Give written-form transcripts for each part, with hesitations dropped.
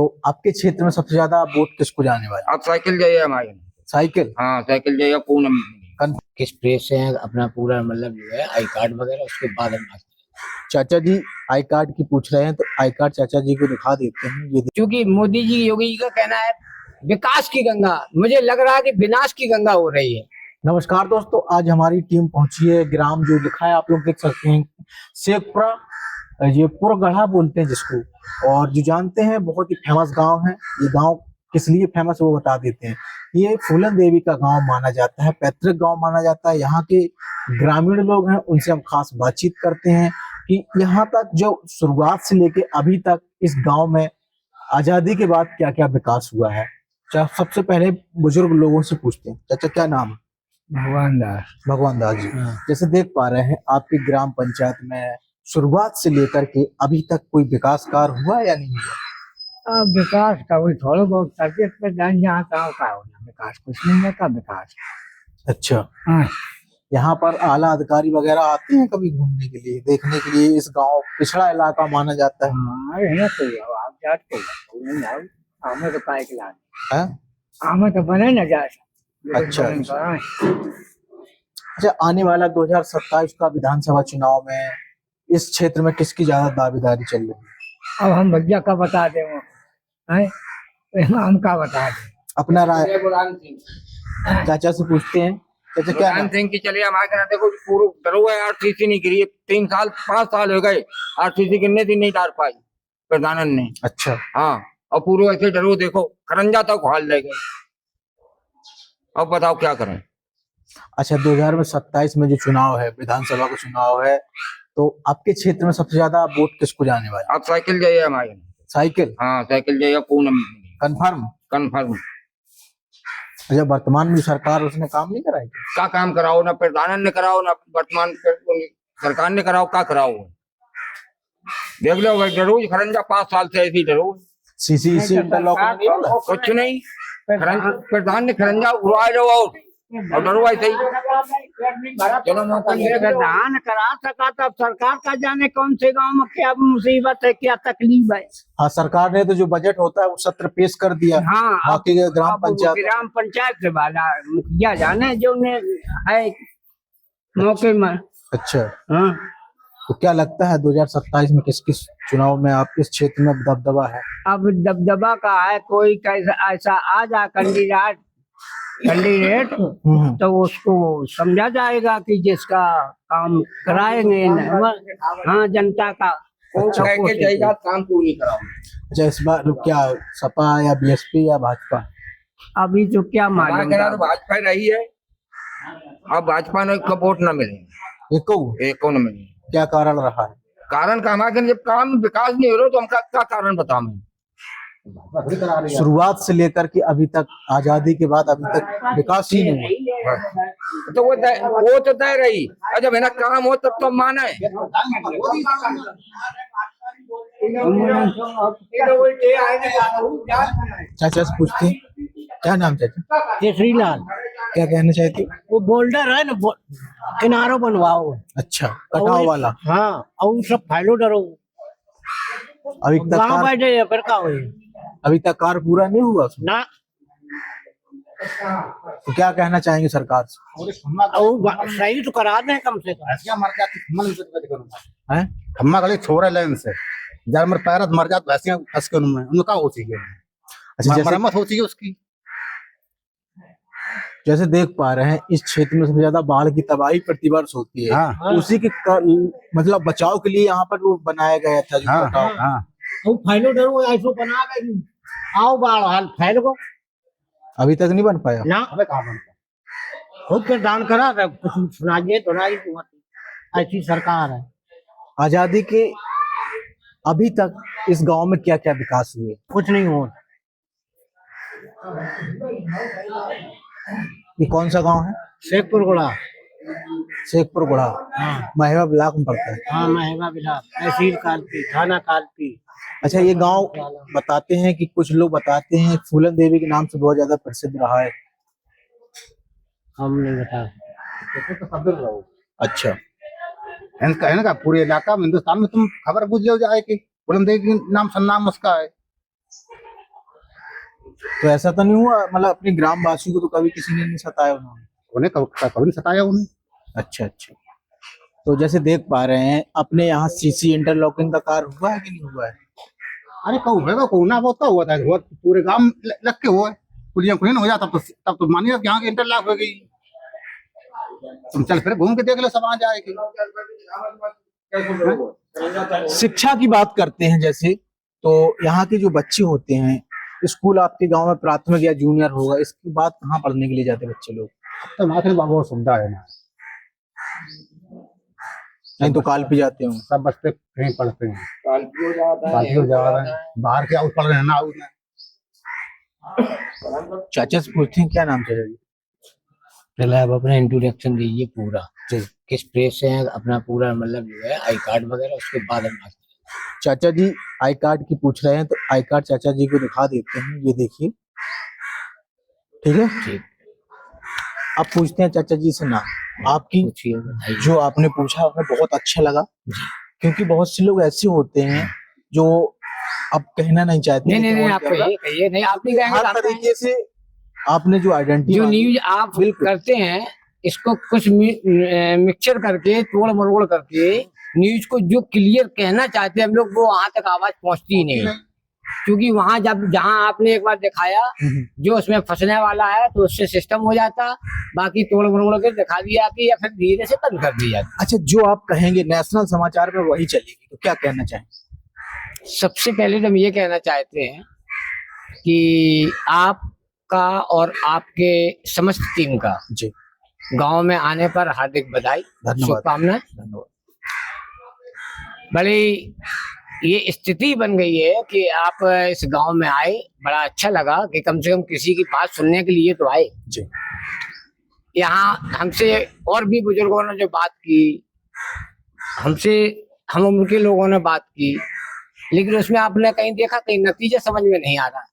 तो आपके क्षेत्र में सबसे ज्यादा वोट किसको जाने वाला? आप साइकिल जाइए हमारे। साइकिल। हाँ साइकिल जाइए पूनम। किस प्रेस से है अपना पूरा मतलब जो है आई कार्ड वगैरह उसके बाद हम चाचा जी आई कार्ड की पूछ रहे हैं, तो आई कार्ड चाचा जी को दिखा देते हैं। ये क्योंकि मोदी जी योगी जी का कहना है विकास की गंगा, मुझे लग रहा है कि विनाश की गंगा हो रही है। नमस्कार दोस्तों, आज हमारी टीम पहुंची है ग्राम, जो लिखा है आप लोग देख सकते हैं, शेखपुरा, ये पुरगढ़ा बोलते हैं जिसको, और जो जानते हैं बहुत ही फेमस गांव है। ये गांव किस लिए फेमस है वो बता देते हैं। ये फूलन देवी का गांव माना जाता है, पैतृक गांव माना जाता है। यहाँ के ग्रामीण लोग हैं, उनसे हम खास बातचीत करते हैं कि यहाँ तक जो शुरुआत से लेके अभी तक इस गांव में आजादी के बाद क्या क्या विकास हुआ है। सबसे पहले बुजुर्ग लोगों से पूछते हैं, चाचा क्या नाम है? भगवान दास। भगवान दास जी, जैसे देख पा रहे हैं आपकी ग्राम पंचायत में शुरुआत से लेकर के अभी तक कोई विकास कार्य हुआ या नहीं हुआ? विकास का वही थोड़ा बहुत करके पे जान जहाँ कहाँ का होना, विकास कुछ नहीं है का विकास। अच्छा, हाँ। यहाँ पर आला अधिकारी वगैरह आते हैं कभी घूमने के लिए, देखने के लिए? इस गांव पिछड़ा इलाका माना जाता है। हाँ, है तो आप जाते हो नहीं आओ, हमें तो काय के लाने है? हमें तो बने न जा। अच्छा अच्छा, आने वाला 2027 का विधानसभा चुनाव में इस क्षेत्र में किसकी ज्यादा दावेदारी चल रही है? अब हम भैया का बता दे वो है, हम का बता दे अपना राय चाचा से पूछते हैं। चाचा क्या नाम? सिंह की चलिए हमारे यहाँ देखो पूरा डरो है, आरसीसी नहीं गिरी 5 साल हो गए, आरसीसी गिरने थी नहीं डाल पाई प्रधानन ने। अच्छा, हाँ, और पूरे ऐसे डरो देखो खरंजा तक हाल ले गए। अब बताओ क्या करें। अच्छा 2027 में जो चुनाव है, विधानसभा का चुनाव है, तो आपके क्षेत्र में सबसे ज्यादा वोट किसको जाने वाला? आप साइकिल जाइए हमारे। साइकिल। हाँ साइकिल जाइए पूनम। कंफर्म? कन्फर्म। अच्छा, वर्तमान में सरकार उसने काम नहीं कराई? का काम कराओ, ना प्रधानन ने कराओ, ना वर्तमान सरकार ने कराओ, का कराओ। देख लो भाई, डरो खरंजा 5 साल से ऐसी डरो। सीसी इंटरलॉक नहीं होला? कुछ नहीं, प्रधान ने खरंजा उड़वा लो और डरो ऐसे ही। चलो प्रधान करा सका तब सरकार का जाने कौन से गांव में क्या मुसीबत है, क्या तकलीफ है। हाँ, सरकार ने तो जो बजट होता है वो सत्र पेश कर दिया। हाँ, बाकी ग्राम पंचायत से वाला मुखिया जाने जो ने है मौके में। अच्छा, हाँ। तो क्या लगता है 2027 में किस किस चुनाव में आपके क्षेत्र में दबदबा है? अब दबदबा का है, कोई कैसा ऐसा आ जा कैंडिडेट तो उसको समझा जाएगा कि जिसका काम कराएंगे। हाँ, जनता का जाएगा काम पूरी कराओ। अच्छा, इस बार क्या सपा या बीएसपी या भाजपा? अभी तो क्या मालूम, तो भाजपा रही है। अब भाजपा ने का वोट न मिले, एको न मिले। क्या कारण रहा है? कारण का हमारे जब काम विकास नहीं हो रहा तो हम क्या कारण बताओ मैं। शुरुआत से लेकर के अभी तक, आजादी के बाद अभी तक विकास ही नहीं हुआ। तो वो तो तय रही, जब है ना काम हो तब तो माना है। चाचा से पूछते हैं, क्या नाम चाचा? केसरी लाल। क्या कहना चाहती? वो बोल्डर है ना, किनारों बनवाओ। अच्छा, कटाव वाला। हाँ, और सब फाइलो डरो अभी तक बैठे फिर का हुई? अभी तक कार्य पूरा नहीं हुआ ना। तो क्या कहना चाहेंगे सरकार से? सही तो करा दें कम से कम। खम्मा गले छोड़ा लाइन से जानवर पैरत मर जात वैसे फंस के उनमें उनका हो चाहिए। अच्छा, मरम्मत हो चाहिए उसकी। जैसे देख पा रहे हैं इस क्षेत्र में सबसे ज्यादा बाढ़ की तबाही प्रतिवर्ष होती है। हाँ। उसी के मतलब बचाव के लिए यहाँ पर वो बनाया गया था। हाँ। फाइलो डरो ऐसो बना गए, आओ बाढ़ हाल फैल को अभी तक नहीं बन पाया ना। अबे कहाँ बन पाया? खूब के दान करा था, कुछ सुनाइए तो ना, ऐसी सरकार है। आजादी के अभी तक इस गांव में क्या क्या विकास हुए? कुछ नहीं हुआ। ये कौन सा गांव है? शेखपुर गुड़ा। शेखपुर गुड़ा। हाँ। महेवा ब्लॉक में पड़ता है। हाँ, महेवा ब्लॉक, तहसील कालपी, थाना कालपी। अच्छा, ये गांव बताते हैं कि कुछ लोग बताते हैं फूलन देवी के नाम से बहुत ज्यादा प्रसिद्ध रहा है। हम नहीं बता। अच्छा, इनका पूरे इलाका में हिंदुस्तान में तुम खबर बुझ लो जाए कि फूलन देवी के नाम सन्नाम उसका है। तो ऐसा तो नहीं हुआ मतलब अपने ग्रामवासी को तो कभी किसी ने नहीं सताया उन्होंने? उन्हें कभी नहीं सताया उन्हें। अच्छा अच्छा। तो जैसे देख पा रहे हैं अपने यहाँ सीसी इंटरलॉकिंग का कार्य हुआ है कि नहीं हुआ है? अरे कहूँ होगा कहूँ ना वो तो हुआ था, हुआ पूरे गांव में लग के हुआ है। पुलिया खुली हो जाता तब तो मानिए कि यहाँ की इंटरलॉक हो गई। तुम चल फिर घूम के देख लो सब आ जाएगी। शिक्षा की बात करते हैं जैसे, तो यहाँ के जो बच्चे होते हैं, स्कूल आपके गांव में प्राथमिक या जूनियर होगा, इसके बाद कहाँ पढ़ने के लिए जाते हैं बच्चे लोग? तो माथे बहुत सुविधा है ना, नहीं तो काल पे जाते हो? सब बच्चे कहीं पढ़ते हैं, कालपियो जा रहे हैं, बाहर के आउट पढ़ रहे हैं ना आउट में। चाचा से पूछते हैं, क्या नाम चाचा जी? पहले आप अपना इंट्रोडक्शन दीजिए पूरा, जी। किस प्रेस से हैं, अपना पूरा मतलब जो है आई कार्ड वगैरह, उसके बाद हम बात करेंगे। चाचा जी आई कार्ड की पूछ रहे हैं, तो आई कार्ड चाचा जी को दिखा देते हैं, ये देखिए। ठीक है, ठीक, अब पूछते हैं चाचा जी से नाम आपकी। पूछिए, बताइए। जो आपने पूछा हमें बहुत अच्छा लगा, क्योंकि बहुत से लोग ऐसे होते हैं जो अब कहना नहीं चाहते। नहीं नहीं नहीं, आप कहिए, नहीं आप नहीं कहेंगे, हर आप कहेंगे। तरीके से आपने जो आइडेंटिटी जो न्यूज आप करते हैं, इसको कुछ मिक्सचर करके, तोड़ मरोड़ करके न्यूज को जो क्लियर कहना चाहते हैं हम लोग, वो वहां तक आवाज पहुंचती ही नहीं, क्योंकि वहां जहां आपने एक बार दिखाया जो उसमें फंसने वाला है, तो उससे सिस्टम हो जाता, बाकी तोड़ मरोड़ के दिखा दी जाती या फिर धीरे से बंद कर दी जाती। अच्छा, जो आप कहेंगे नेशनल समाचार में वही चलेगी, तो क्या कहना चाहेंगे? सबसे पहले तो हम ये कहना चाहते हैं कि आपका और आपके समस्त टीम का जी गांव में आने पर हार्दिक बधाई, धन्यवाद। शुभकामनाएं। धन्यवाद। बड़ी ये स्थिति बन गई है कि आप इस गांव में आए, बड़ा अच्छा लगा कि कम से कम किसी की बात सुनने के लिए तो आए। जी। यहाँ हमसे और भी बुजुर्गों ने जो बात की, हमसे हम उम्र के लोगों ने बात की, लेकिन उसमें आपने कहीं देखा, कहीं नतीजा समझ में नहीं आ रहा,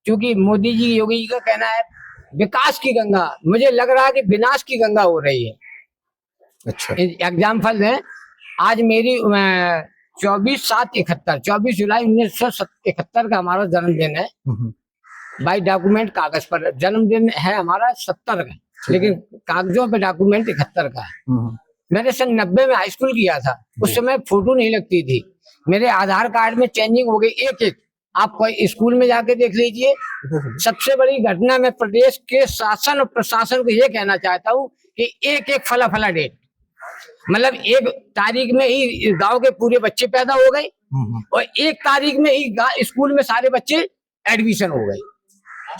क्योंकि मोदी जी, योगी जी का कहना है विकास की गंगा, मुझे लग रहा है कि विनाश की गंगा हो रही है। अच्छा, एग्जाम्पल है, आज मेरी 24 जुलाई 1971 का हमारा जन्मदिन है। बाई डॉक्यूमेंट कागज पर जन्मदिन है हमारा 70 का, लेकिन कागजों पे डॉक्यूमेंट 71 का है। मैंने सन 90 में हाई स्कूल किया था, उस समय फोटो नहीं लगती थी। मेरे आधार कार्ड में चेंजिंग हो गई एक एक, आप कोई स्कूल में जाके देख लीजिए। सबसे बड़ी घटना, मैं प्रदेश के शासन और प्रशासन को ये कहना चाहता हूँ कि एक एक फला डेट, मतलब एक तारीख में ही गांव के पूरे बच्चे पैदा हो गए और एक तारीख में ही स्कूल में सारे बच्चे एडमिशन हो गए।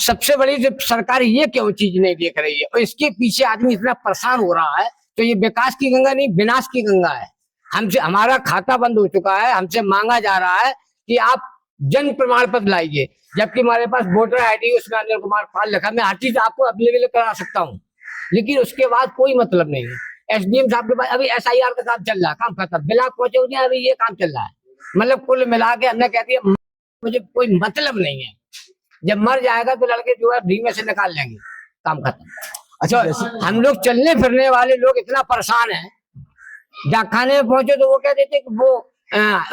सबसे बड़ी जो सरकार ये क्यों चीज नहीं देख रही है, और इसके पीछे आदमी इतना परेशान हो रहा है, तो ये विकास की गंगा नहीं, विनाश की गंगा है। हमसे हमारा खाता बंद हो चुका है, हमसे मांगा जा रहा है कि आप जन्म प्रमाण पत्र लाइए, जबकि हमारे पास वोटर आईडी, उसमें अनिल कुमार पाल लिखा, मैं हर चीज आपको अवेलेबल करा सकता हूँ, लेकिन उसके बाद कोई मतलब नहीं है। एसडीएम साहब के पास अभी SIR का काम चल रहा है, काम खत्म, ब्लॉक पहुंचे हुए हैं, अभी ये काम चल रहा है। मतलब कुल मिला के हमने कहती है मुझे कोई मतलब नहीं है, जब मर जाएगा तो लड़के जो है धीमे से निकाल लेंगे, काम खत्म। अच्छा, हम लोग चलने फिरने वाले लोग इतना परेशान हैं, डाकखाने में पहुंचे तो वो कह देते कि वो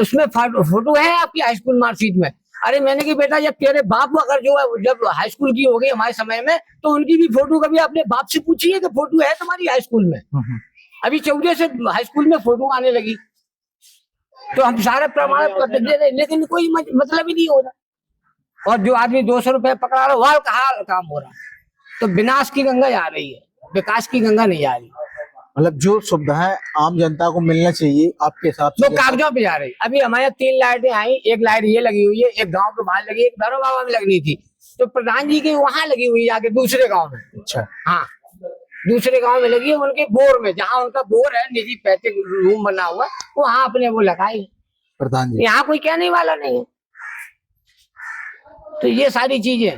उसमें फोटो है आपकी हाई स्कूल मार्कशीट में। अरे मैंने कि बेटा, जब तेरे बाप अगर जो है जब हाई स्कूल की हो गई हमारे समय में, तो उनकी भी फोटो कभी अपने बाप से पूछी है कि फोटो है तुम्हारी हाई स्कूल में? अभी 14 से हाई स्कूल में फोटो आने लगी, तो हम सारे प्रमाण पत्र दे रहे, लेकिन कोई मतलब ही नहीं हो रहा। और जो आदमी 200 रुपए पकड़ा रहा, वह कहा काम हो रहा। तो विनाश की गंगा जा रही है, विकास की गंगा नहीं जा रही। मतलब जो सुविधाएं आम जनता को मिलना चाहिए आपके हिसाब से वो कागजों पे जा रही। अभी हमारे 3 लाइटें आई, एक लाइट ये लगी हुई है, एक गांव के बाहर लगी, एक भैरव बाबा में लगनी थी, तो प्रधान जी की वहां लगी हुई है आगे दूसरे गांव में। अच्छा, हाँ, दूसरे गांव में लगी है, उनके बोर में, जहाँ उनका बोर है, निजी पैसे रूम बना हुआ, वहां अपने वो लगाई प्रधान जी। यहाँ कोई कहने वाला नहीं है। तो ये सारी चीजें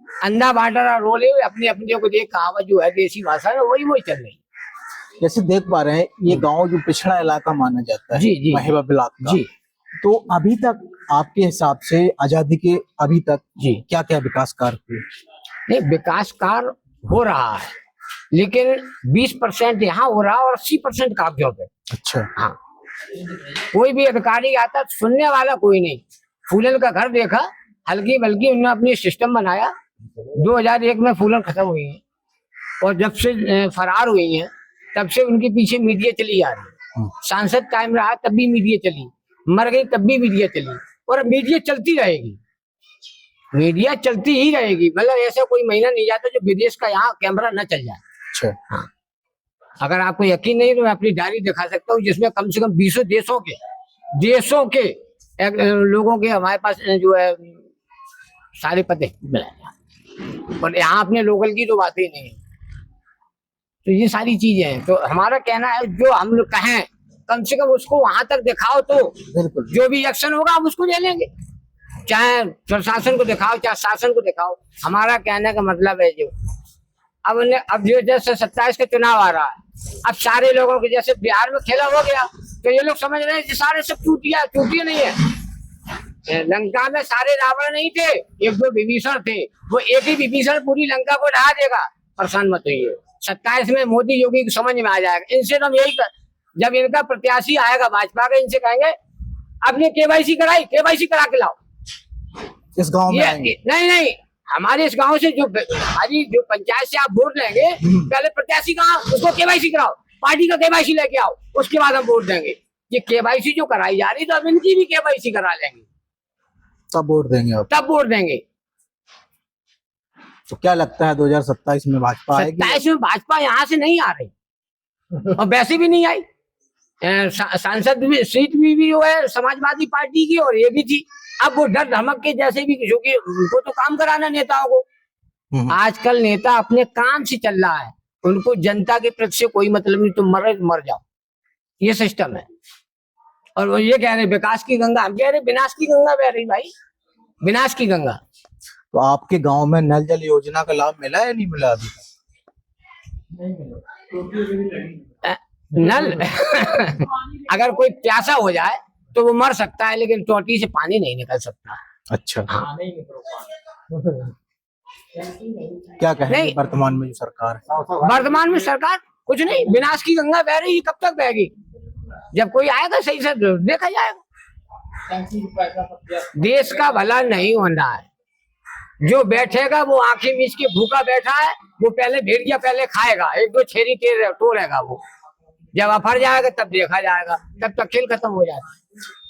अंधा बांटा रोल है, अपनी अपनी को देख कहावत जो है देसी भाषा में, वही चल रही है। जैसे देख पा रहे हैं ये गांव जो पिछड़ा इलाका माना जाता है, जी, महेवा ब्लॉक का, जी, तो अभी तक आपके हिसाब से आजादी के अभी तक जी, क्या क्या विकास कार्य हुए? नहीं, विकास कार्य हो रहा है, लेकिन 20% यहाँ हो रहा है और 80% कागजों पे। अच्छा, हाँ, कोई भी अधिकारी आता, सुनने वाला कोई नहीं। फूलन का घर देखा, हल्की बल्कि उन्होंने अपनी सिस्टम बनाया, 2001 में फूलन खत्म हुई है और जब से फरार हुई हैं तब से उनके पीछे मीडिया चली आ रही है। सांसद टाइम रहा तब भी मीडिया चली, मर गई तब भी मीडिया चली, और मीडिया चलती रहेगी, मीडिया चलती ही रहेगी। मतलब ऐसा कोई महीना नहीं जाता जो विदेश का यहाँ कैमरा न चल जाए। अच्छा। हाँ, अगर आपको यकीन नहीं तो मैं अपनी डायरी दिखा सकता हूँ जिसमें कम से कम 20 देशों के लोगों के हमारे पास जो है सारे पते मिला, और यहाँ अपने लोकल की तो बात ही नहीं है। तो ये सारी चीजें हैं। तो हमारा कहना है जो हम लोग कहें कम से कम उसको वहां तक दिखाओ, तो बिल्कुल जो भी एक्शन होगा हम उसको ले लेंगे, चाहे प्रशासन को दिखाओ चाहे शासन को दिखाओ। हमारा कहने का मतलब है जो अब जो जैसे 27 का चुनाव आ रहा है, अब सारे लोगों के जैसे बिहार में खेला हो गया तो ये लोग समझ रहे हैं कि सारे सब चूतिया नहीं है। लंका में सारे रावण नहीं थे, 1-2 विभीषण थे, वो एक ही विभीषण पूरी लंका को ढहा देगा। परेशान मत होइए, 27 में मोदी योगी को समझ में आ जाएगा। इनसे तो हम यही जब इनका प्रत्याशी आएगा भाजपा का, इनसे कहेंगे आपने केवाईसी कराई, केवाईसी करा के लाओ इस गांव में आएंगे। नहीं, हमारे इस गांव से जो हमारी जो पंचायत से आप वोट लेंगे, पहले प्रत्याशी कहाँ उसको केवाईसी कराओ, पार्टी का केवाईसी लेके आओ, उसके बाद हम वोट देंगे। ये केवाईसी जो कराई जा रही तो अब इनकी भी केवाईसी करा लेंगे, तब वोट देंगे आप? तब वोट देंगे। तो क्या लगता है 2027 में भाजपा आएगी? 27 में भाजपा यहाँ से नहीं आ रही और वैसे भी नहीं आई। सांसद सीट भी जो है समाजवादी पार्टी की और ये भी थी। अब वो डर धमक के जैसे भी, क्योंकि उनको तो काम कराना नेताओं को। आजकल नेता अपने काम से चल रहा है, उनको जनता के प्रति से कोई मतलब नहीं, तुम मर जाओ, ये सिस्टम है। और वो ये कह रहे विकास की गंगा, हम कह रहे विनाश की गंगा बह रही भाई, विनाश की गंगा। तो आपके गांव में नल जल योजना का लाभ मिला है नहीं मिला अभी तक? नल अगर कोई प्यासा हो जाए तो वो मर सकता है, लेकिन टोटी से पानी नहीं निकल सकता। अच्छा। क्या कहेंगे वर्तमान में जो सरकार है? वर्तमान में सरकार कुछ नहीं, विनाश की गंगा बह रही है, कब तक बहेगी? जब कोई आएगा सही से देखा जाएगा। देश का भला नहीं होना है, जो बैठेगा वो आंखें मीच के भूखा बैठा है, वो पहले भेड़िया पहले खाएगा, 1-2 छेरी तोड़ेगा, वो जब अफर जाएगा तब देखा जाएगा, तब तक खेल खत्म हो जाएगा।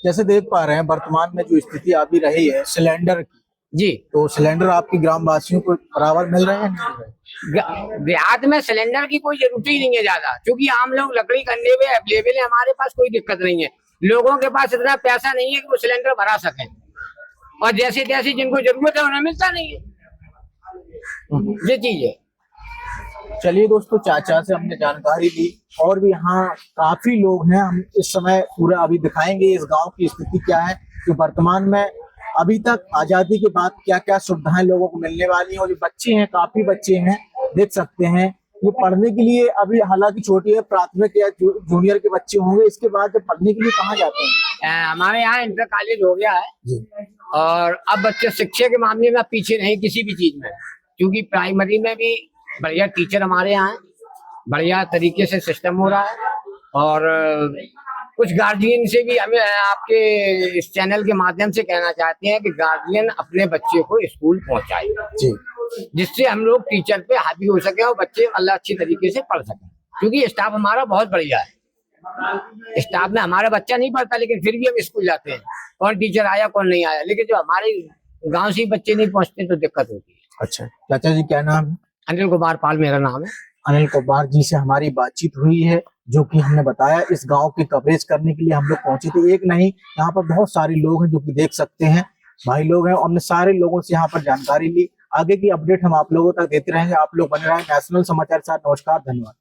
जैसे देख पा रहे हैं वर्तमान में जो स्थिति अभी रही है सिलेंडर की, जी, तो सिलेंडर आपके ग्राम वासियों को बराबर मिल रहे हैं नहीं मिल रहे? देहात में सिलेंडर की कोई जरूरत ही नहीं है ज्यादा, क्योंकि आम लोग लकड़ी करने में अवेलेबल है, हमारे पास कोई दिक्कत नहीं है। लोगों के पास इतना पैसा नहीं है कि वो सिलेंडर भरा सके, और जैसे जैसे जिनको जरूरत है उन्हें मिलता नहीं है, ये चीज है। चलिए दोस्तों, चाचा से हमने जानकारी ली, और भी यहाँ काफी लोग हैं। हम इस समय पूरा अभी दिखाएंगे इस गांव की स्थिति क्या है, कि वर्तमान में अभी तक आजादी के बाद क्या क्या सुविधाएं लोगों को मिलने वाली हैं। और जो बच्चे हैं, काफी बच्चे हैं, देख सकते हैं, ये पढ़ने के लिए अभी हालांकि छोटी है, प्राथमिक या जूनियर के बच्चे होंगे, इसके बाद जब पढ़ने के लिए कहाँ जाते हैं? हमारे यहाँ इंटर कॉलेज हो गया है जी। और अब बच्चे शिक्षा के मामले में पीछे नहीं किसी भी चीज में, क्योंकि प्राइमरी में भी बढ़िया टीचर हमारे यहाँ, बढ़िया तरीके से सिस्टम हो रहा है। और कुछ गार्जियन से भी हमें आपके इस चैनल के माध्यम से कहना चाहते हैं कि गार्जियन अपने बच्चे को स्कूल पहुंचाए, जी, जिससे हम लोग टीचर पे हावी हो सके और बच्चे अल्लाह अच्छी तरीके से पढ़ सके, क्योंकि स्टाफ हमारा बहुत बढ़िया है। स्टाफ में हमारा बच्चा नहीं पढ़ता, लेकिन फिर भी हम स्कूल जाते हैं, कौन टीचर आया कौन नहीं आया, लेकिन जो हमारे गाँव से ही बच्चे नहीं पहुंचते तो दिक्कत होती है। अच्छा, चाचा जी क्या नाम है? अनिल कुमार पाल मेरा नाम है। अनिल कुमार जी से हमारी बातचीत हुई है, जो कि हमने बताया इस गांव की कवरेज करने के लिए हम लोग पहुंचे थे। एक नहीं, यहाँ पर बहुत सारे लोग हैं जो कि देख सकते हैं, भाई लोग हैं, और हमने सारे लोगों से यहाँ पर जानकारी ली। आगे की अपडेट हम आप लोगों तक देते रहेंगे। आप लोग बने रहें नेशनल समाचार के साथ। नमस्कार, धन्यवाद।